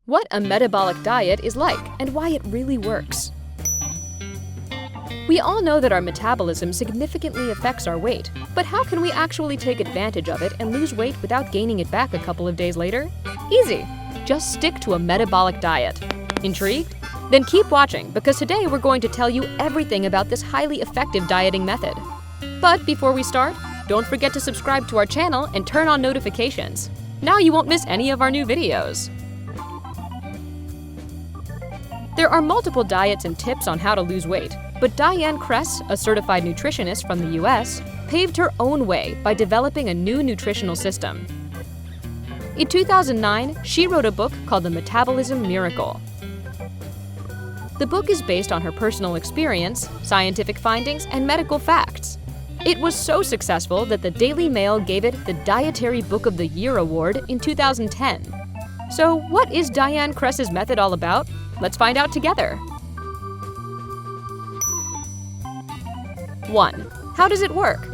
What a metabolic diet is like and why it really works. We all know that our metabolism significantly affects our weight, but how can we actually take advantage of it and lose weight without gaining it back a couple of days later? Easy! Just stick to a metabolic diet. Intrigued? Then keep watching, because today we're going to tell you everything about this highly effective dieting method. But before we start, don't forget to subscribe to our channel and turn on notifications. Now you won't miss any of our new videos. There are multiple diets and tips on how to lose weight, but Diane Kress, a certified nutritionist from the US, paved her own way by developing a new nutritional system. In 2009, she wrote a book called The Metabolism Miracle. The book is based on her personal experience, scientific findings, and medical facts. It was so successful that the Daily Mail gave it the Dietary Book of the Year award in 2010. So what is Diane Kress's method all about? Let's find out together. 1. How does it work?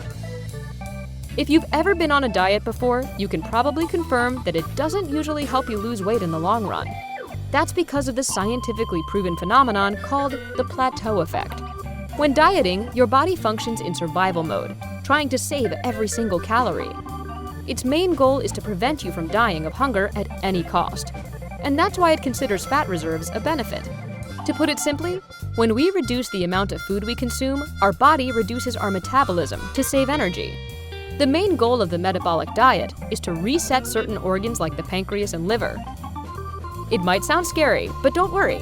If you've ever been on a diet before, you can probably confirm that it doesn't usually help you lose weight in the long run. That's because of the scientifically proven phenomenon called the plateau effect. When dieting, your body functions in survival mode, trying to save every single calorie. Its main goal is to prevent you from dying of hunger at any cost. And that's why it considers fat reserves a benefit. To put it simply, when we reduce the amount of food we consume, our body reduces our metabolism to save energy. The main goal of the metabolic diet is to reset certain organs like the pancreas and liver. It might sound scary, but don't worry.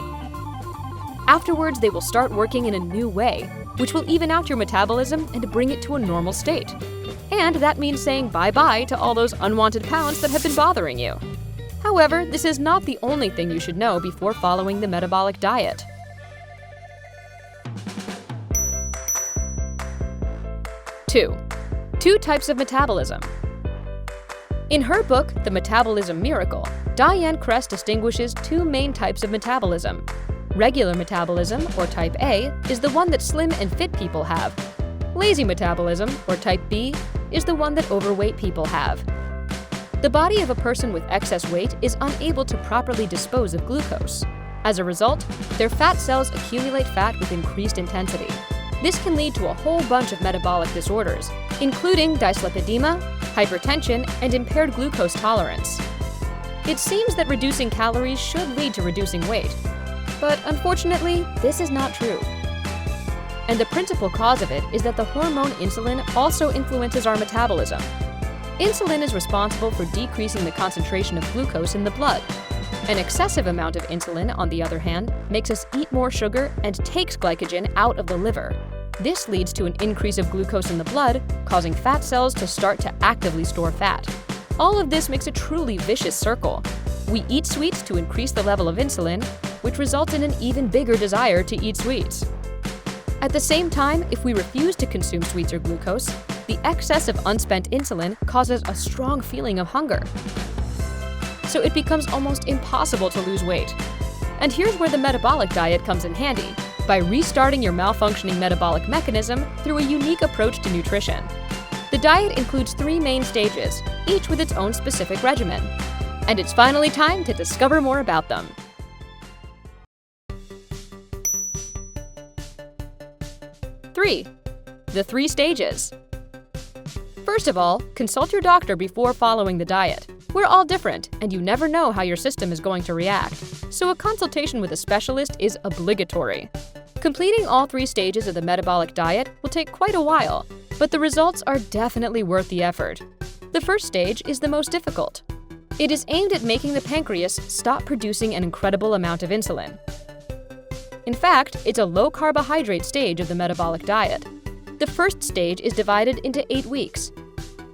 Afterwards, they will start working in a new way, which will even out your metabolism and bring it to a normal state. And that means saying bye-bye to all those unwanted pounds that have been bothering you. However, this is not the only thing you should know before following the metabolic diet. 2. Two types of metabolism. In her book, The Metabolism Miracle, Diane Kress distinguishes two main types of metabolism. Regular metabolism, or type A, is the one that slim and fit people have. Lazy metabolism, or type B, is the one that overweight people have. The body of a person with excess weight is unable to properly dispose of glucose. As a result, their fat cells accumulate fat with increased intensity. This can lead to a whole bunch of metabolic disorders, including dyslipidemia, hypertension, and impaired glucose tolerance. It seems that reducing calories should lead to reducing weight, but unfortunately, this is not true. And the principal cause of it is that the hormone insulin also influences our metabolism. Insulin is responsible for decreasing the concentration of glucose in the blood. An excessive amount of insulin, on the other hand, makes us eat more sugar and takes glycogen out of the liver. This leads to an increase of glucose in the blood, causing fat cells to start to actively store fat. All of this makes a truly vicious circle. We eat sweets to increase the level of insulin, which results in an even bigger desire to eat sweets. At the same time, if we refuse to consume sweets or glucose, the excess of unspent insulin causes a strong feeling of hunger. So it becomes almost impossible to lose weight. And here's where the metabolic diet comes in handy, by restarting your malfunctioning metabolic mechanism through a unique approach to nutrition. The diet includes 3 main stages, each with its own specific regimen. And it's finally time to discover more about them. 3. The 3 stages. First of all, consult your doctor before following the diet. We're all different, and you never know how your system is going to react, so a consultation with a specialist is obligatory. Completing all 3 stages of the metabolic diet will take quite a while, but the results are definitely worth the effort. The first stage is the most difficult. It is aimed at making the pancreas stop producing an incredible amount of insulin. In fact, it's a low-carbohydrate stage of the metabolic diet. The first stage is divided into 8 weeks.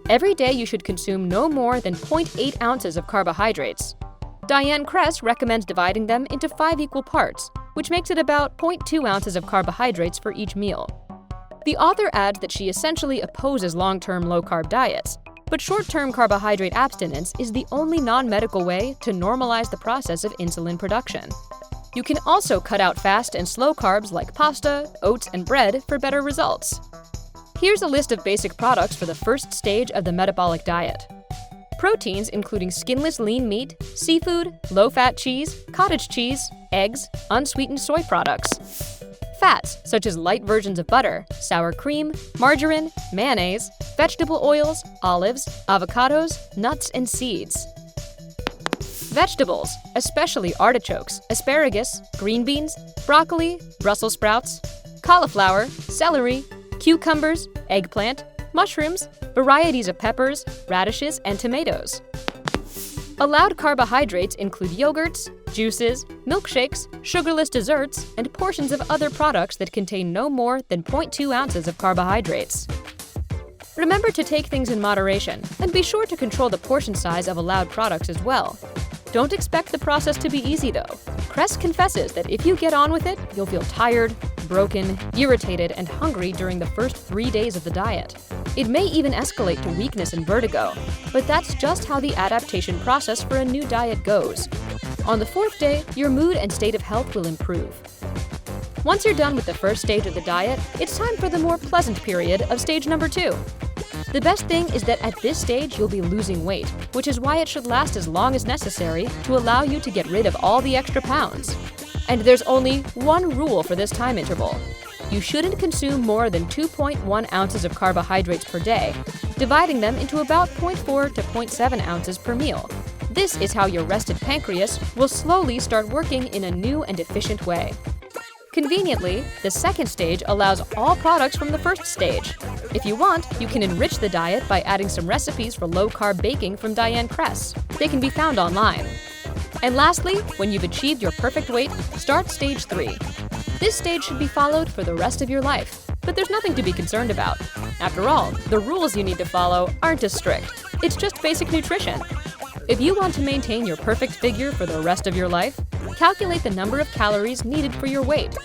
Every day you should consume no more than 0.8 ounces of carbohydrates. Diane Kress recommends dividing them into 5 equal parts, which makes it about 0.2 ounces of carbohydrates for each meal. The author adds that she essentially opposes long-term low-carb diets, but short-term carbohydrate abstinence is the only non-medical way to normalize the process of insulin production. You can also cut out fast and slow carbs like pasta, oats, and bread for better results. Here's a list of basic products for the first stage of the metabolic diet. Proteins including skinless lean meat, seafood, low-fat cheese, cottage cheese, eggs, unsweetened soy products. Fats such as light versions of butter, sour cream, margarine, mayonnaise, vegetable oils, olives, avocados, nuts, and seeds. Vegetables, especially artichokes, asparagus, green beans, broccoli, Brussels sprouts, cauliflower, celery, cucumbers, eggplant, mushrooms, varieties of peppers, radishes, and tomatoes. Allowed carbohydrates include yogurts, juices, milkshakes, sugarless desserts, and portions of other products that contain no more than 0.2 ounces of carbohydrates. Remember to take things in moderation, and be sure to control the portion size of allowed products as well. Don't expect the process to be easy though. Kress confesses that if you get on with it, you'll feel tired, broken, irritated, and hungry during the first 3 days of the diet. It may even escalate to weakness and vertigo, but that's just how the adaptation process for a new diet goes. On the 4th day, your mood and state of health will improve. Once you're done with the first stage of the diet, it's time for the more pleasant period of stage number 2. The best thing is that at this stage you'll be losing weight, which is why it should last as long as necessary to allow you to get rid of all the extra pounds. And there's only one rule for this time interval. You shouldn't consume more than 2.1 ounces of carbohydrates per day, dividing them into about 0.4 to 0.7 ounces per meal. This is how your rested pancreas will slowly start working in a new and efficient way. Conveniently, the second stage allows all products from the first stage. If you want, you can enrich the diet by adding some recipes for low-carb baking from Diane Kress. They can be found online. And lastly, when you've achieved your perfect weight, start stage 3. This stage should be followed for the rest of your life, but there's nothing to be concerned about. After all, the rules you need to follow aren't as strict. It's just basic nutrition. If you want to maintain your perfect figure for the rest of your life, calculate the number of calories needed for your weight.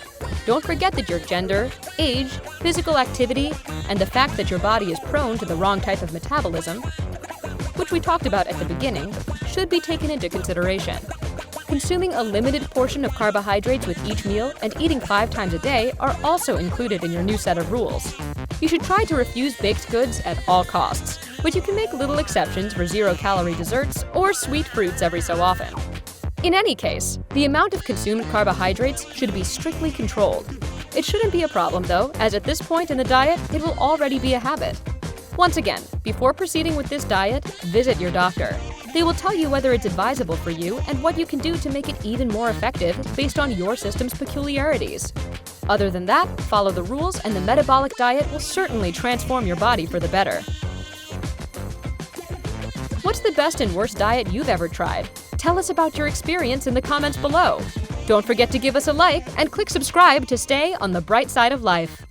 Don't forget that your gender, age, physical activity, and the fact that your body is prone to the wrong type of metabolism, which we talked about at the beginning, should be taken into consideration. Consuming a limited portion of carbohydrates with each meal and eating 5 times a day are also included in your new set of rules. You should try to refuse baked goods at all costs, but you can make little exceptions for 0-calorie desserts or sweet fruits every so often. In any case, the amount of consumed carbohydrates should be strictly controlled. It shouldn't be a problem though, as at this point in the diet, it will already be a habit. Once again, before proceeding with this diet, visit your doctor. They will tell you whether it's advisable for you and what you can do to make it even more effective based on your system's peculiarities. Other than that, follow the rules and the metabolic diet will certainly transform your body for the better. What's the best and worst diet you've ever tried? Tell us about your experience in the comments below. Don't forget to give us a like and click subscribe to stay on the bright side of life.